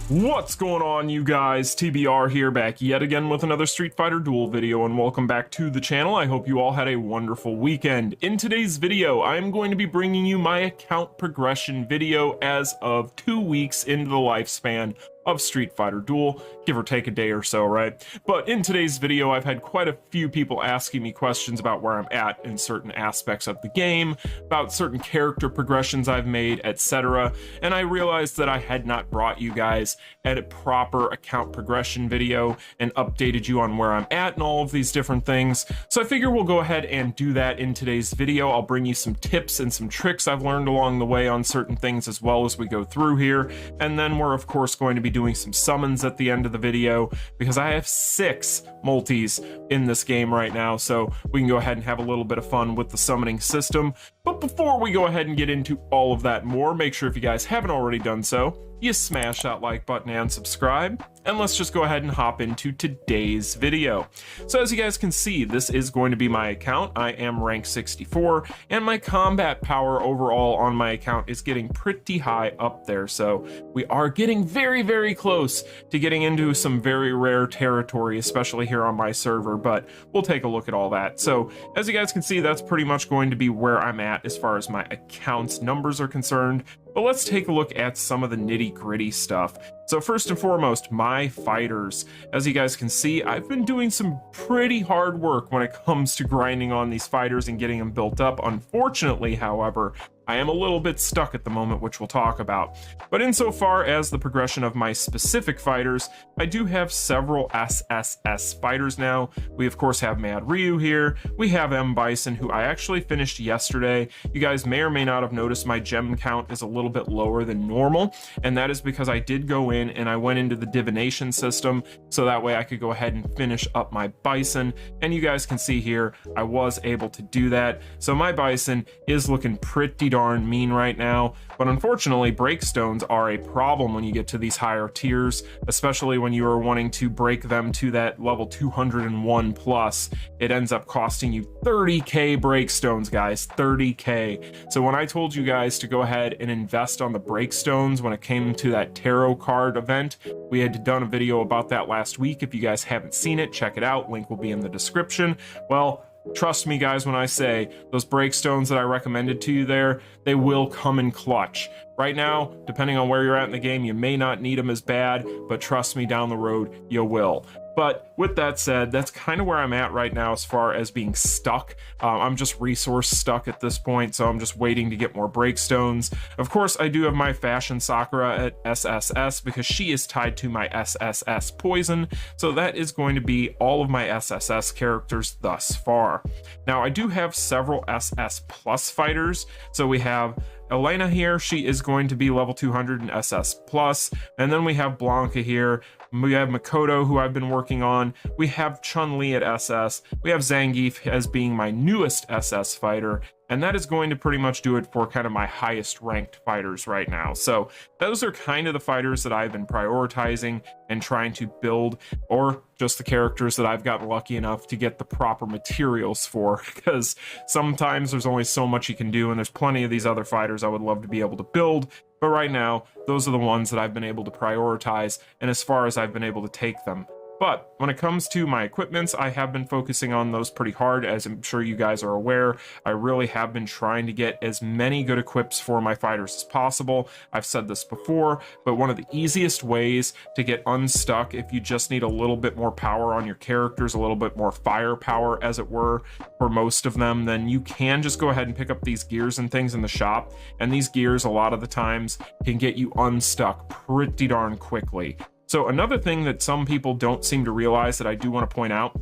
What's going on, you guys? TBR here, back yet again with another Street Fighter Duel video, and welcome back to the channel. I hope you all had a wonderful weekend. In today's video, I'm going to be bringing you my account progression video as of 2 weeks into the lifespan of Street Fighter Duel, give or take a day or so, right? But in today's video, I've had quite a few people asking me questions about where I'm at in certain aspects of the game, about certain character progressions I've made, etc. And I realized that I had not brought you guys a proper account progression video and updated you on where I'm at and all of these different things. So I figure we'll go ahead and do that in today's video. I'll bring you some tips and some tricks I've learned along the way on certain things as well as we go through here. And then we're of course going to be doing some summons at the end of the video because I have 6 multis in this game right now, so we can go ahead and have a little bit of fun with the summoning system. But before we go ahead and get into all of that more, make sure if you guys haven't already done so, you smash that like button and subscribe, and let's just go ahead and hop into today's video. So as you guys can see, this is going to be my account. I am rank 64, and my combat power overall on my account is getting pretty high up there, so we are getting very, very close to getting into some very rare territory, especially here on my server, but we'll take a look at all that. So as you guys can see, that's pretty much going to be where I'm at as far as my account's numbers are concerned. But let's take a look at some of the nitty-gritty stuff. So first and foremost, my fighters. As you guys can see, I've been doing some pretty hard work when it comes to grinding on these fighters and getting them built up. Unfortunately, however, I am a little bit stuck at the moment, which we'll talk about. But insofar as the progression of my specific fighters, I do have several SSS fighters now. We of course have Mad Ryu here. We have M. Bison, who I actually finished yesterday. You guys may or may not have noticed my gem count is a little bit lower than normal, and that is because I did go in and I went into the Divination system, so that way I could go ahead and finish up my Bison. And you guys can see here, I was able to do that. So my Bison is looking pretty darn mean right now, but unfortunately breakstones are a problem when you get to these higher tiers, especially when you are wanting to break them to that level 201 plus. It ends up costing you 30k breakstones, guys, 30k. So when I told you guys to go ahead and invest on the breakstones when it came to that tarot card event, we had done a video about that last week. If you guys haven't seen it, check it out, link will be in the description. Well, trust me guys when I say those breakstones that I recommended to you there, they will come in clutch. Right now, depending on where you're at in the game, you may not need them as bad, but trust me, down the road, you will. But with that said, that's kind of where I'm at right now as far as being stuck. I'm just resource stuck at this point, so I'm just waiting to get more breakstones. Of course, I do have my Fashion Sakura at SSS because she is tied to my SSS poison, so that is going to be all of my SSS characters thus far. Now, I do have several SS plus fighters, so we have Elena here, she is going to be level 200 in SS plus, and then we have Blanca here, we have Makoto, who I've been working on, we have Chun-Li at SS, we have Zangief as being my newest SS fighter, and that is going to pretty much do it for kind of my highest ranked fighters right now. So those are kind of the fighters that I've been prioritizing and trying to build, or just the characters that I've gotten lucky enough to get the proper materials for, because sometimes there's only so much you can do, and there's plenty of these other fighters I would love to be able to build. But right now, those are the ones that I've been able to prioritize, and as far as I've been able to take them. But when it comes to my equipments, I have been focusing on those pretty hard, as I'm sure you guys are aware. I really have been trying to get as many good equips for my fighters as possible. I've said this before, but one of the easiest ways to get unstuck if you just need a little bit more power on your characters, a little bit more firepower, as it were, for most of them, then you can just go ahead and pick up these gears and things in the shop. And these gears, a lot of the times, can get you unstuck pretty darn quickly. So another thing that some people don't seem to realize that I do want to point out,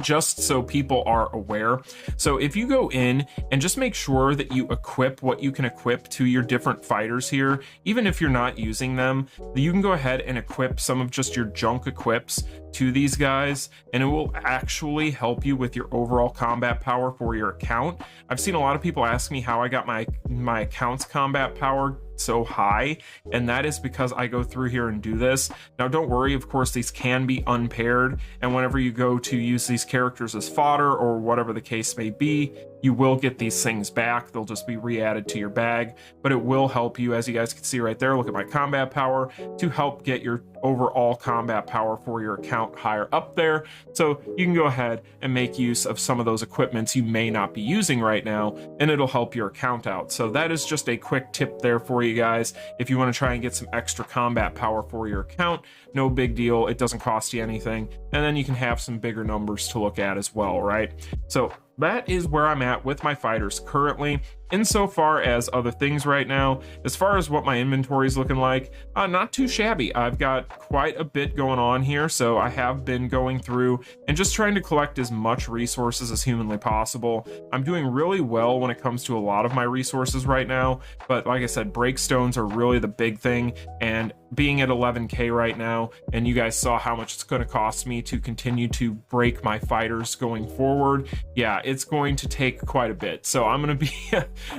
just so people are aware. So if you go in and just make sure that you equip what you can equip to your different fighters here, even if you're not using them, you can go ahead and equip some of just your junk equips to these guys, and it will actually help you with your overall combat power for your account. I've seen a lot of people ask me how I got my account's combat power so high, and that is because I go through here and do this. Now don't worry, of course these can be unpaired, and whenever you go to use these characters as fodder or whatever the case may be, you will get these things back. They'll just be re-added to your bag, but it will help you, as you guys can see right there, look at my combat power, to help get your overall combat power for your account higher up there. So you can go ahead and make use of some of those equipments you may not be using right now, and it'll help your account out. So that is just a quick tip there for you guys. If you want to try and get some extra combat power for your account, no big deal. It doesn't cost you anything. And then you can have some bigger numbers to look at as well, right? So that is where I'm at with my fighters currently. Insofar as other things right now, as far as what my inventory is looking like, not too shabby. I've got quite a bit going on here, so I have been going through and just trying to collect as much resources as humanly possible. I'm doing really well when it comes to a lot of my resources right now, but like I said, breakstones are really the big thing, and being at 11k right now, and you guys saw how much it's going to cost me to continue to break my fighters going forward. Yeah, it's going to take quite a bit, so I'm going to be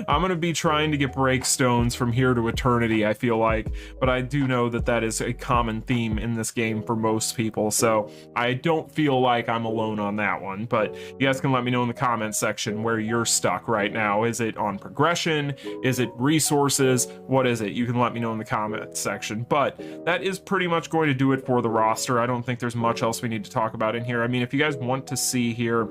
I'm going to be trying to get breakstones from here to eternity, I feel like, but I do know that that is a common theme in this game for most people, so I don't feel like I'm alone on that one. But you guys can let me know in the comments section where you're stuck right now. Is it on progression? Is it resources? What is it? You can let me know in the comments section. But that is pretty much going to do it for the roster. I don't think there's much else we need to talk about in here. I mean, if you guys want to see here,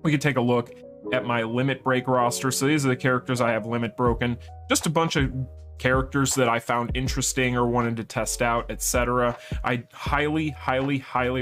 we could take a look at my limit break roster. So these are the characters I have limit broken. Just a bunch of characters that I found interesting or wanted to test out, etc. I highly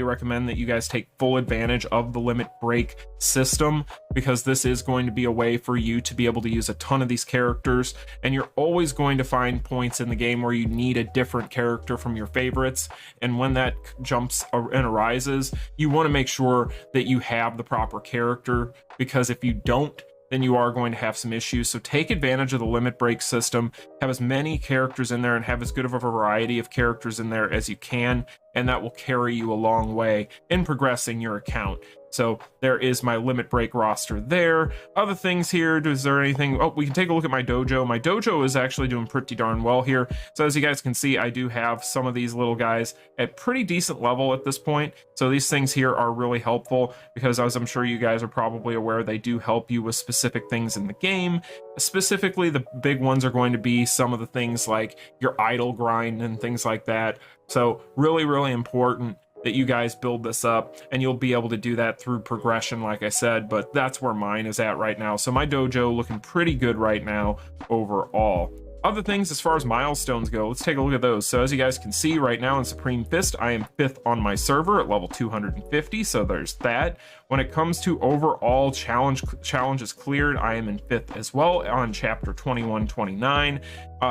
recommend that you guys take full advantage of the limit break system, because this is going to be a way for you to be able to use a ton of these characters, and you're always going to find points in the game where you need a different character from your favorites, and when that jumps and arises, you want to make sure that you have the proper character, because if you don't, then you are going to have some issues. So take advantage of the limit break system, have as many characters in there and have as good of a variety of characters in there as you can, and that will carry you a long way in progressing your account. So there is my limit break roster there. Other things here, is there anything? Oh, we can take a look at my dojo. My dojo is actually doing pretty darn well here. So as you guys can see, I do have some of these little guys at pretty decent level at this point. So these things here are really helpful, because as I'm sure you guys are probably aware, they do help you with specific things in the game. Specifically, the big ones are going to be some of the things like your idle grind and things like that. So really important that you guys build this up, and you'll be able to do that through progression, like I said, but that's where mine is at right now. So my dojo looking pretty good right now overall. Other things as far as milestones go, let's take a look at those. So as you guys can see right now in Supreme Fist, I am 5th on my server at level 250, so there's that. When it comes to overall challenges cleared, I am in 5th as well on chapter 2129.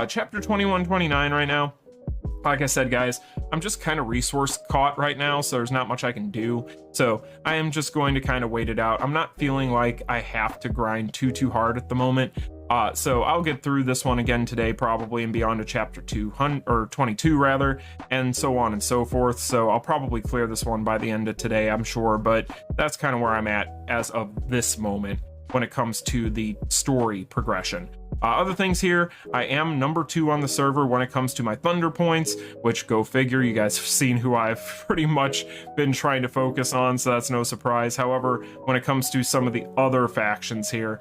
Chapter 2129 right now, like I said, guys, I'm just kind of resource caught right now, so there's not much I can do. So I am just going to kind of wait it out. I'm not feeling like I have to grind too hard at the moment. So I'll get through this one again today probably, and be on to chapter 200 or 22 rather, and so on and so forth. So I'll probably clear this one by the end of today, I'm sure, but that's kind of where I'm at as of this moment when it comes to the story progression. Other things here, I am number 2 on the server when it comes to my Thunder points, which go figure, you guys have seen who I've pretty much been trying to focus on, so that's no surprise. However, when it comes to some of the other factions here,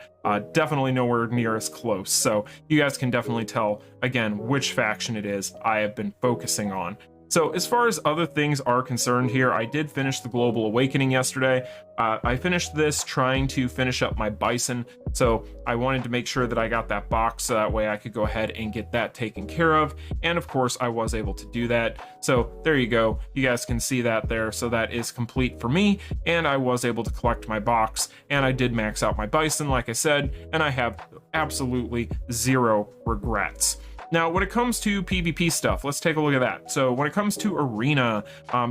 definitely nowhere near as close. So you guys can definitely tell, again, which faction it is I have been focusing on. So as far as other things are concerned here, I did finish the Global Awakening yesterday. I finished this trying to finish up my Bison, so I wanted to make sure that I got that box so that way I could go ahead and get that taken care of, and of course I was able to do that. So there you go, you guys can see that there. So that is complete for me, and I was able to collect my box, and I did max out my Bison like I said, and I have absolutely 0 regrets. Now, when it comes to PvP stuff, let's take a look at that. So when it comes to Arena,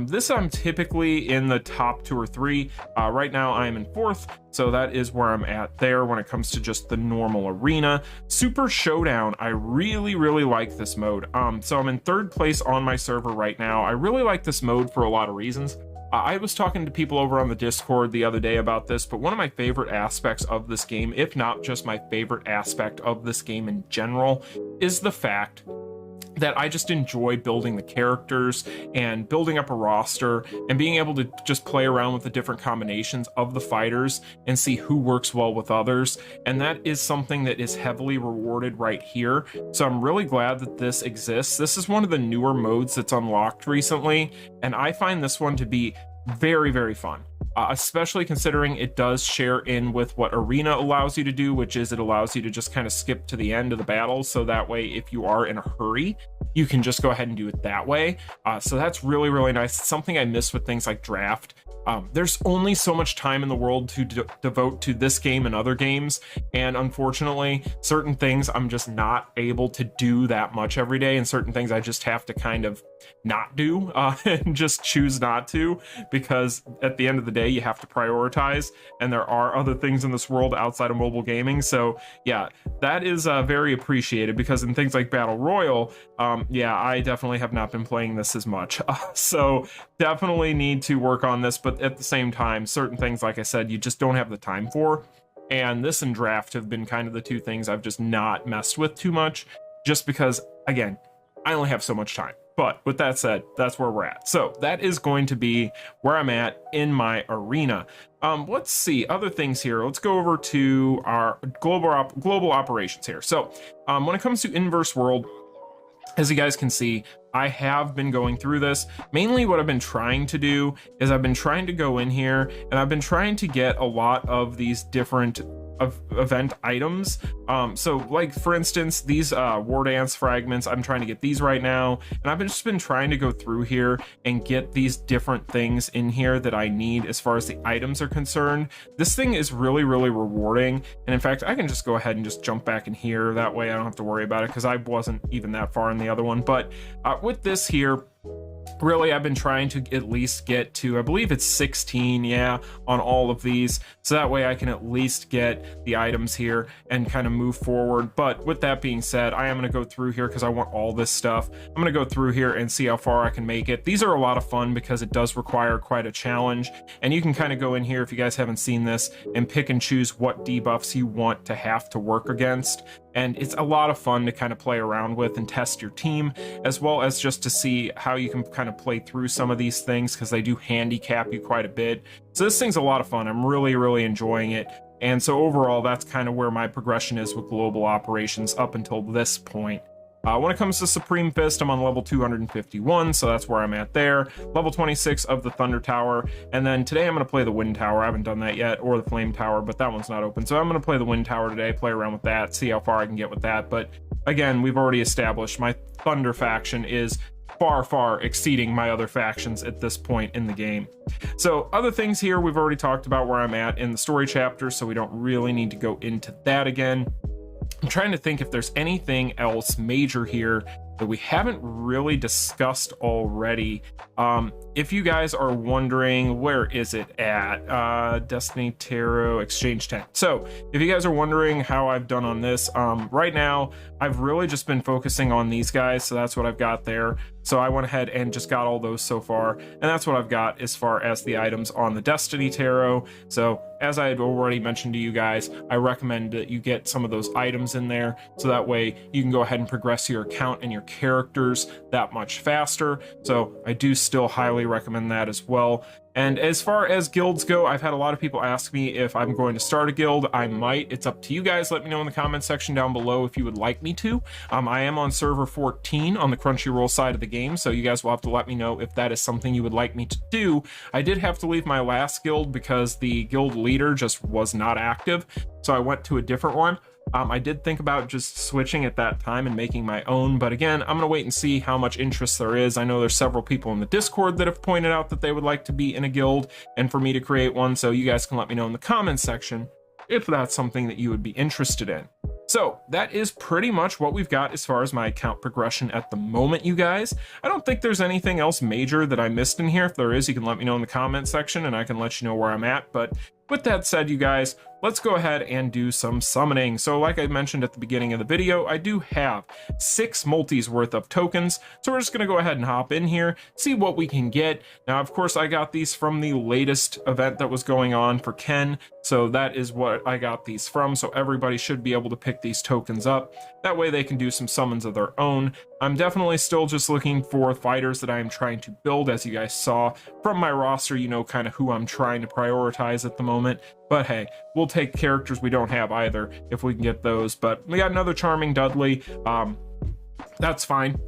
this I'm typically in the top 2 or 3. Right now I am in 4th, so that is where I'm at there when it comes to just the normal Arena. Super Showdown, I really like this mode. So I'm in 3rd place on my server right now. I really like this mode for a lot of reasons. I was talking to people over on the Discord the other day about this, but one of my favorite aspects of this game, if not just my favorite aspect of this game in general, is the fact that I just enjoy building the characters and building up a roster and being able to just play around with the different combinations of the fighters and see who works well with others. And that is something that is heavily rewarded right here. So I'm really glad that this exists. This is one of the newer modes that's unlocked recently, and I find this one to be very, very fun. Especially considering it does share in with what Arena allows you to do, which is it allows you to just kind of skip to the end of the battle. So that way, if you are in a hurry, you can just go ahead and do it that way. So that's really, really nice. It's something I miss with things like draft. There's only so much time in the world to devote to this game and other games. And unfortunately, certain things I'm just not able to do that much every day. And certain things I just have to kind of not do and just choose not to, because at the end of the day, you have to prioritize. And there are other things in this world outside of mobile gaming. So yeah, that is very appreciated, because in things like Battle Royale, yeah, I definitely have not been playing this as much. So definitely need to work on this. But at the same time, certain things, like I said, you just don't have the time for. And this and draft have been kind of the two things I've just not messed with too much, just because, again, I only have so much time. But with that said, that's where we're at. So that is going to be where I'm at in my arena. Let's see other things here. Let's go over to our global operations here. So when it comes to Inverse World, as you guys can see, I have been going through this. Mainly what I've been trying to do is I've been trying to go in here and I've been trying to get a lot of these different event items. So like for instance, these war dance fragments, I'm trying to get these right now, and I've just been trying to go through here and get these different things in here that I need as far as the items are concerned. This thing is really, really rewarding, and in fact I can just go ahead and just jump back in here. That way I don't have to worry about it, because I wasn't even that far in the other one. But with this here, really I've been trying to at least get to, I believe it's 16, yeah, on all of these, so that way I can at least get the items here and kind of move forward. But with that being said, I am going to go through here because I want all this stuff. I'm going to go through here and see how far I can make it. These are a lot of fun because it does require quite a challenge, and you can kind of go in here, if you guys haven't seen this, and pick and choose what debuffs you want to have to work against. And it's a lot of fun to kind of play around with and test your team, as well as just to see how you can kind of play through some of these things, because they do handicap you quite a bit. So this thing's a lot of fun. I'm really, really enjoying it. And so overall, that's kind of where my progression is with global operations up until this point. When it comes to Supreme Fist, I'm on level 251, so that's where I'm at there. Level 26 of the Thunder Tower, and then today I'm going to play the Wind Tower. I haven't done that yet, or the Flame Tower, but that one's not open. So I'm going to play the Wind Tower today, play around with that, see how far I can get with that. But again, we've already established my Thunder faction is far, far exceeding my other factions at this point in the game. So other things here, we've already talked about where I'm at in the story chapter, so we don't really need to go into that again. I'm trying to think if there's anything else major here that we haven't really discussed already. If you guys are wondering, where is it at? Destiny Tarot Exchange 10. So if you guys are wondering how I've done on this, right now I've really just been focusing on these guys, so that's what I've got there. So I went ahead and just got all those so far, and that's what I've got as far as the items on the Destiny Tarot. So as I had already mentioned to you guys, I recommend that you get some of those items in there, so that way you can go ahead and progress your account and your characters that much faster. So I do still highly recommend that as well. And as far as guilds go, I've had a lot of people ask me if I'm going to start a guild. I might. It's up to you guys. Let me know in the comments section down below if you would like me to. I am on server 14 on the Crunchyroll side of the game, so you guys will have to let me know if that is something you would like me to do. I did have to leave my last guild because the guild leader just was not active, so I went to a different one. I did think about just switching at that time and making my own, but again, I'm gonna wait and see how much interest there is. I know there's several people in the Discord that have pointed out that they would like to be in a guild and for me to create one, so you guys can let me know in the comments section if that's something that you would be interested in. So that is pretty much what we've got as far as my account progression at the moment, you guys. I don't think there's anything else major that I missed in here. If there is, you can let me know in the comment section and I can let you know where I'm at. But with that said, you guys, let's go ahead and do some summoning. So like I mentioned at the beginning of the video, I do have 6 multis worth of tokens. So we're just gonna go ahead and hop in here, see what we can get. Now, of course, I got these from the latest event that was going on for Ken. So that is what I got these from. So everybody should be able to pick these tokens up. That way they can do some summons of their own. I'm definitely still just looking for fighters that I am trying to build. As you guys saw from my roster, you know kind of who I'm trying to prioritize at the moment. But hey, we'll take characters we don't have either if we can get those. But we got another Charming Dudley. That's fine.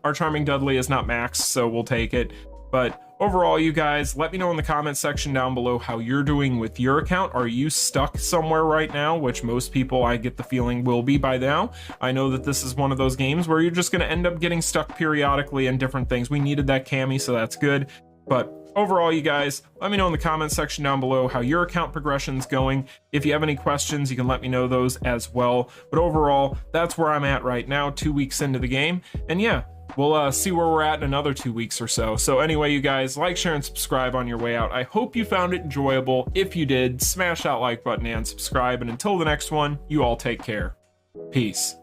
Our Charming Dudley is not maxed, so we'll take it. But overall, you guys, let me know in the comment section down below how you're doing with your account. Are you stuck somewhere right now? Which most people, I get the feeling, will be by now. I know that this is one of those games where you're just going to end up getting stuck periodically in different things. We needed that cami, so that's good. But overall, you guys, let me know in the comment section down below how your account progression's going. If you have any questions, you can let me know those as well. But overall, that's where I'm at right now, 2 weeks into the game. And yeah, we'll see where we're at in another 2 weeks or so. So anyway, you guys, like, share, and subscribe on your way out. I hope you found it enjoyable. If you did, smash that like button and subscribe. And until the next one, you all take care. Peace.